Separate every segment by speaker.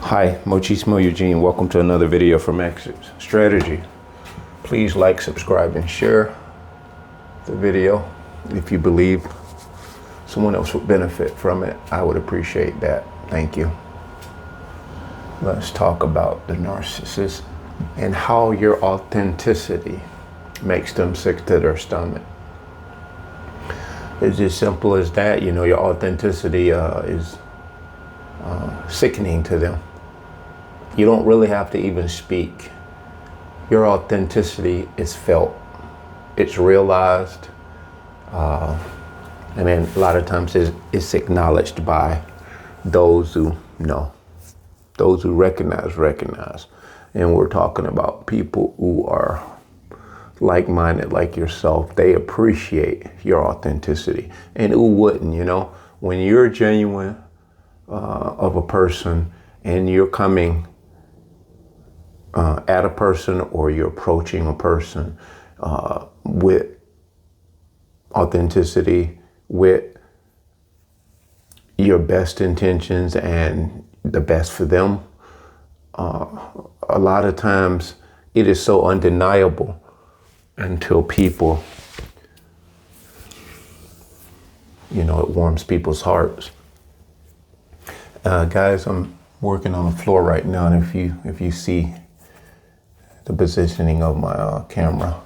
Speaker 1: Hi, Mochismo Eugene. Welcome to another video from Exit Strategy. Please like, subscribe, and share the video. If you believe someone else would benefit from it, I would appreciate that. Thank you. Let's talk about the narcissist and how your authenticity makes them sick to their stomach. It's as simple as that. You know, your authenticity is sickening to them. You don't really have to even speak. Your authenticity is felt. It's realized. And then a lot of times it's acknowledged by those who know. Those who recognize. And we're talking about people who are like-minded like yourself. They appreciate your authenticity. And who wouldn't, you know? When you're genuine of a person and you're coming at a person or you're approaching a person with authenticity, with your best intentions and the best for them, a lot of times it is so undeniable until people, you know, it warms people's hearts. Guys, I'm working on the floor right now, and if you see the positioning of my camera,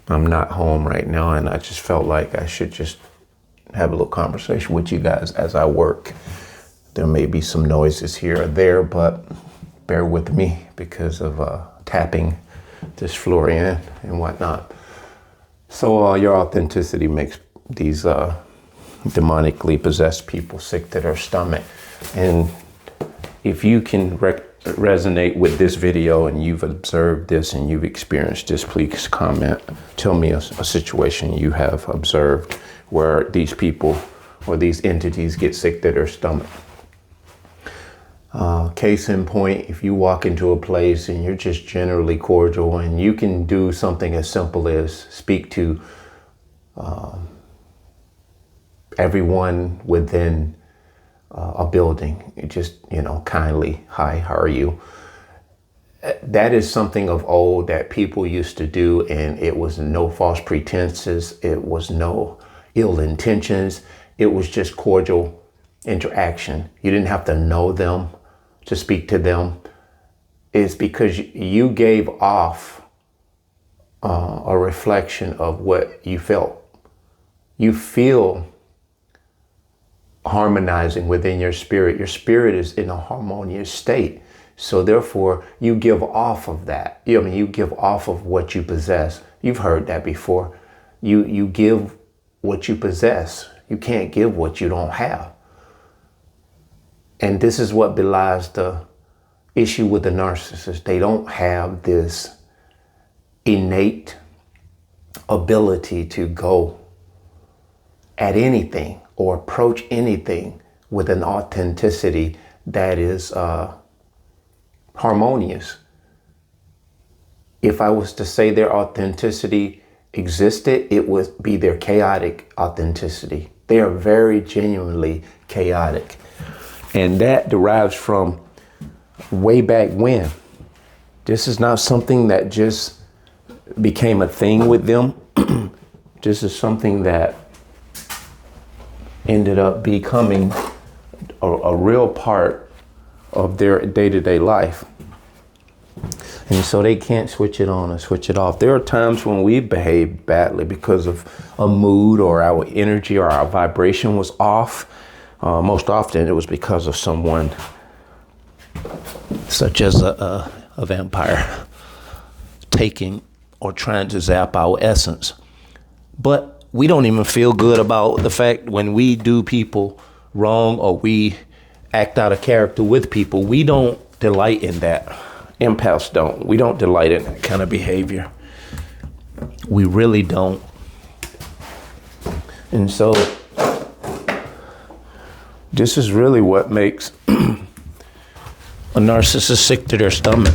Speaker 1: I'm not home right now, and I just felt like I should just have a little conversation with you guys as I work. There may be some noises here or there, but bear with me because of tapping this floor in and whatnot. So your authenticity makes these demonically possessed people sick to their stomach. And if you can resonate with this video and you've observed this and you've experienced this, please comment. Tell me a situation you have observed where these people or these entities get sick to their stomach. Case in point, if you walk into a place and you're just generally cordial and you can do something as simple as speak to everyone within a building, just, you know, kindly, hi, how are you? That is something of old that people used to do, and it was no false pretenses. It was no ill intentions. It was just cordial interaction. You didn't have to know them to speak to them. It's because you gave off a reflection of what you felt. You feel harmonizing within your spirit. Your spirit is in a harmonious state. So therefore, you give off of that. You give off of what you possess. You've heard that before. You give what you possess. You can't give what you don't have. And this is what belies the issue with the narcissist. They don't have this innate ability to go at anything or approach anything with an authenticity that is harmonious. If I was to say their authenticity existed, it would be their chaotic authenticity. They are very genuinely chaotic. And that derives from way back when. This is not something that just became a thing with them. This is something that ended up becoming a real part of their day-to-day life. And so they can't switch it on or switch it off. There are times when we behave badly because of a mood or our energy or our vibration was off. Most often it was because of someone such as a vampire taking or trying to zap our essence. But we don't even feel good about the fact when we do people wrong or we act out of character with people. We don't delight in that. Empaths don't. We don't delight in that kind of behavior. We really don't. And so this is really what makes a narcissist sick to their stomach.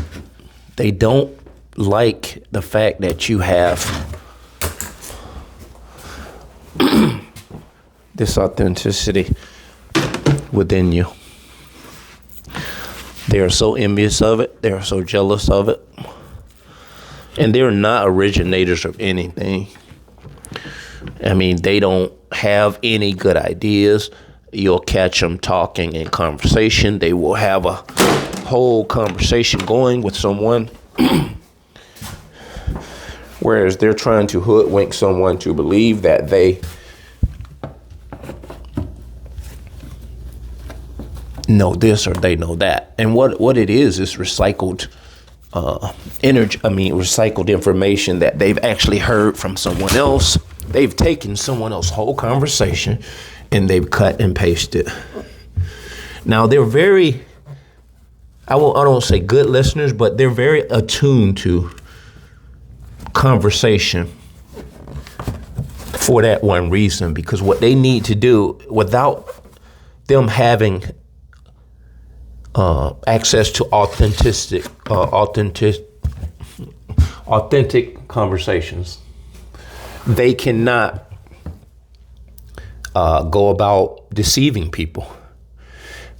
Speaker 1: They don't like the fact that you have this authenticity within you.
Speaker 2: They are so envious of it. They are so jealous of it. And they're not originators of anything. I mean, they don't have any good ideas. You'll catch them talking in conversation. They will have a whole conversation going with someone. Whereas they're trying to hoodwink someone to believe that they know this or they know that. And what it is recycled energy. I mean, recycled information that they've actually heard from someone else. They've taken someone else's whole conversation and they've cut and pasted. Now they're very, I don't say good listeners, but they're very attuned to conversation for that one reason, because what they need to do without them having access to authentic conversations, they cannot go about deceiving people.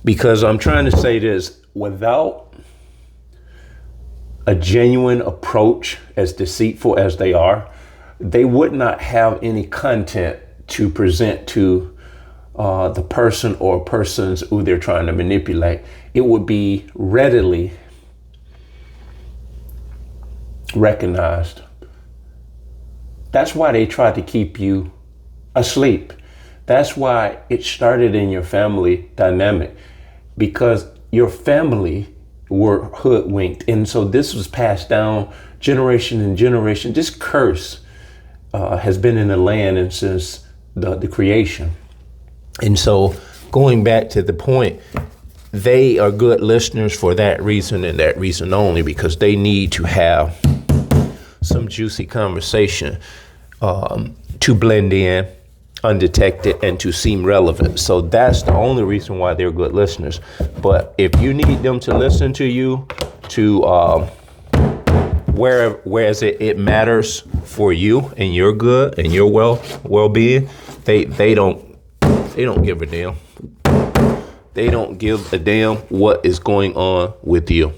Speaker 2: Because I'm trying to say this, without a genuine approach, as deceitful as they are, they would not have any content to present to the person or persons who they're trying to manipulate. It would be readily recognized. That's why they try to keep you asleep. That's why it started in your family dynamic, because your family were hoodwinked. And so this was passed down generation and generation. This curse has been in the land and since the creation. And so going back to the point, they are good listeners for that reason and that reason only, because they need to have some juicy conversation to blend in undetected and to seem relevant. So that's the only reason why they're good listeners. But if you need them to listen to you to whereas it matters for you and your good and your well-being, they don't give a damn. They don't give a damn what is going on with you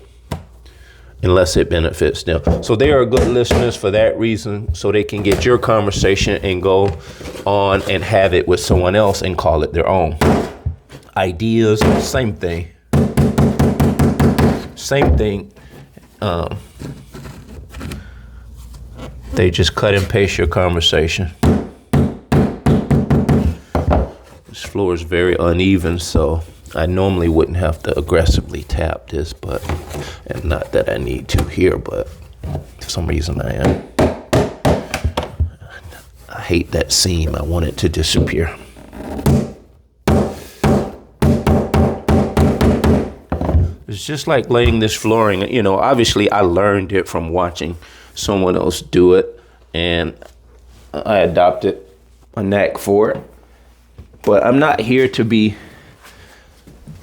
Speaker 2: unless it benefits them. So they are good listeners for that reason, so they can get your conversation and go on and have it with someone else and call it their own. Ideas, same thing. Same thing. They just cut and paste your conversation. This floor is very uneven, so I normally wouldn't have to aggressively tap this, and not that I need to here, but for some reason I am. I hate that seam. I want it to disappear. It's just like laying this flooring. You know, obviously I learned it from watching someone else do it, and I adopted a knack for it. But I'm not here to be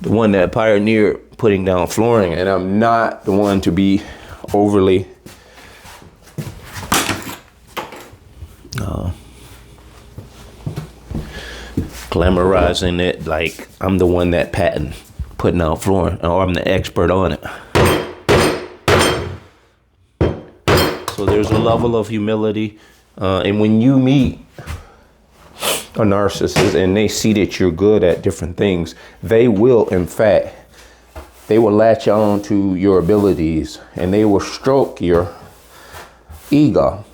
Speaker 2: the one that pioneered putting down flooring, and I'm not the one to be overly glamorizing it like I'm the one that patented putting down flooring, or I'm the expert on it. So there's a level of humility, and when you meet a narcissist and they see that you're good at different things, they will, in fact, they will latch on to your abilities and they will stroke your ego.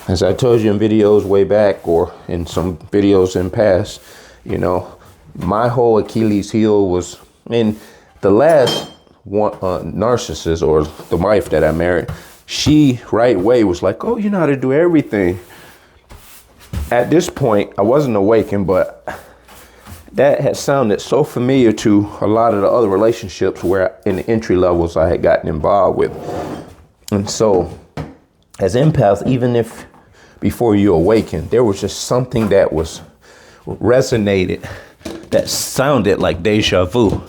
Speaker 2: As I told you in videos way back, or in some videos in past, you know, my whole Achilles heel was in the last one, narcissist, or the wife that I married. She right away was like, oh, you know how to do everything. At this point, I wasn't awakened, but that had sounded so familiar to a lot of the other relationships where in the entry levels I had gotten involved with. And so as empaths, even if before you awaken, there was just something that was resonated, that sounded like deja vu,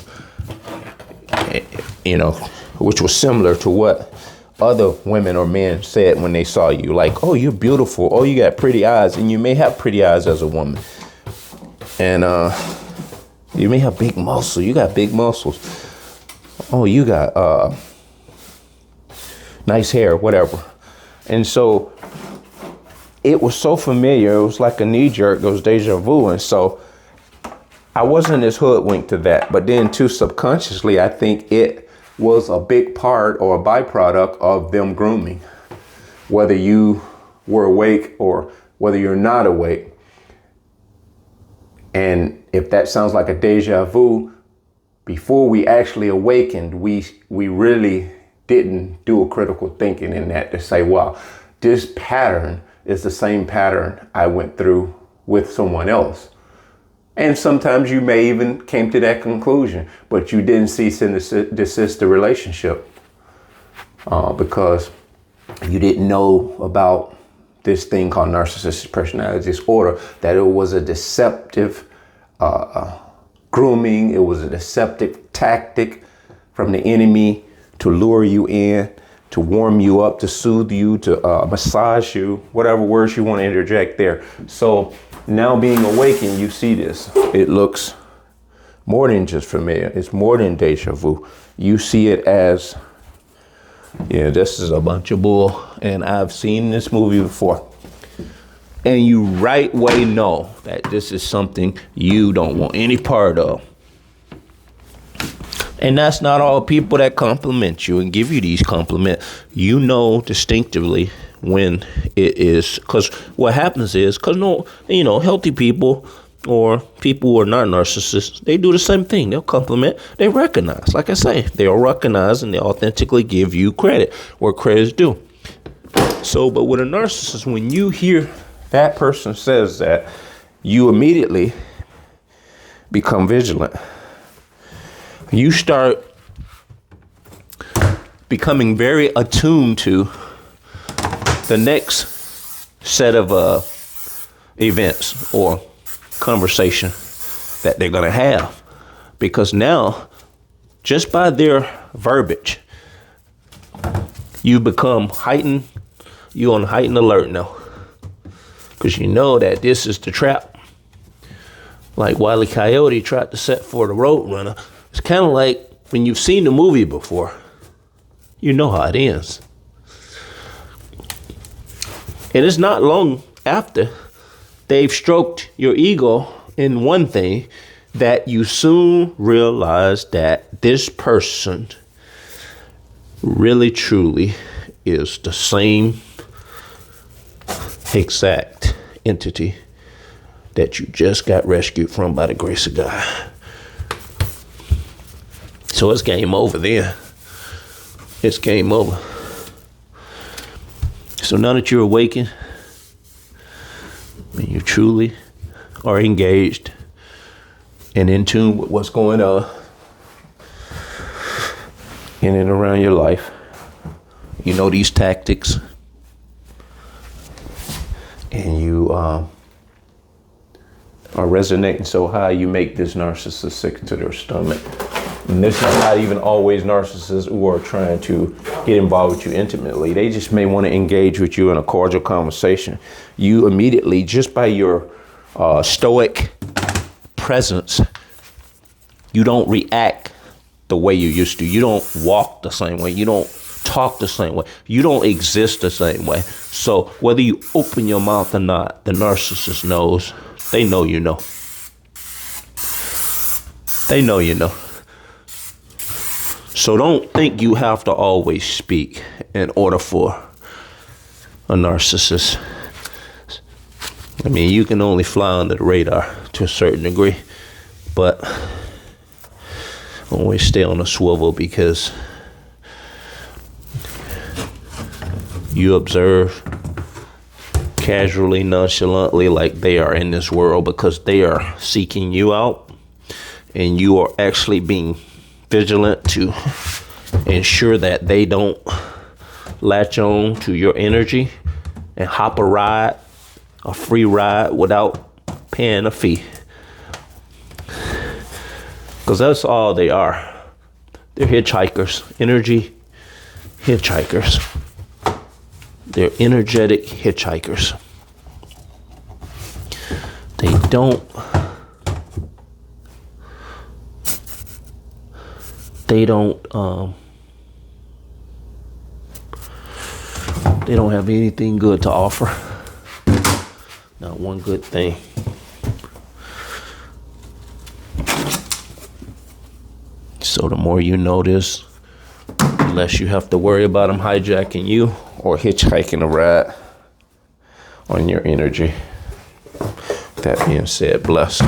Speaker 2: you know, which was similar to what other women or men said when they saw you, like, oh, you're beautiful. Oh, you got pretty eyes. And you may have pretty eyes as a woman. And you may have big muscle. You got big muscles. oh, you got nice hair, whatever. And so it was so familiar. It was like a knee jerk. It was deja vu. And so I wasn't as hoodwinked to that. But then too, subconsciously, I think it was a big part or a byproduct of them grooming. Whether you were awake or whether you're not awake. And if that sounds like a deja vu, before we actually awakened, we really didn't do a critical thinking in that to say, wow, this pattern is the same pattern I went through with someone else. And sometimes you may even came to that conclusion, but you didn't cease and desist the relationship because you didn't know about this thing called narcissistic personality disorder, that it was a deceptive grooming. It was a deceptive tactic from the enemy to lure you in, to warm you up, to soothe you, to massage you, whatever words you want to interject there. So now being awakened, you see this. It looks more than just familiar. It's more than deja vu. You see it as, yeah, this is a bunch of bull, and I've seen this movie before. And you right way know that this is something you don't want any part of. And that's not all people that compliment you and give you these compliments. You know distinctively when it is, because what happens is, because healthy people or people who are not narcissists, they do the same thing. They'll compliment, they recognize. Like I say, they'll recognize and they authentically give you credit where credit is due. So, but with a narcissist, when you hear that person says that, you immediately become vigilant. You start becoming very attuned to the next set of events or conversation that they're going to have. Because now, just by their verbiage, you become heightened. You're on heightened alert now. Because you know that this is the trap. Like Wile E. Coyote tried to set for the Roadrunner. It's kind of like when you've seen the movie before, you know how it ends. And it's not long after they've stroked your ego in one thing that you soon realize that this person really truly is the same exact entity that you just got rescued from by the grace of God. So it's game over then. It's game over. So now that you're awakened and you truly are engaged and in tune with what's going on in and around your life, you know these tactics, and you are resonating so high, you make this narcissist sick to their stomach. And this is not even always narcissists who are trying to get involved with you intimately. They just may want to engage with you in a cordial conversation. You immediately, just by your stoic presence, you don't react the way you used to. You don't walk the same way. You don't talk the same way. You don't exist the same way. So whether you open your mouth or not, the narcissist knows. They know you know. They know you know. So don't think you have to always speak in order for a narcissist. I mean, you can only fly under the radar to a certain degree, but always stay on a swivel, because you observe casually, nonchalantly, like they are in this world, because they are seeking you out, and you are actually being vigilant to ensure that they don't latch on to your energy and hop a free ride without paying a fee. Because that's all they are. They're hitchhikers, energy hitchhikers. They're energetic hitchhikers. They don't they don't have anything good to offer. Not one good thing. So the more you notice, the less you have to worry about them hijacking you or hitchhiking a ride on your energy. That being said, bless.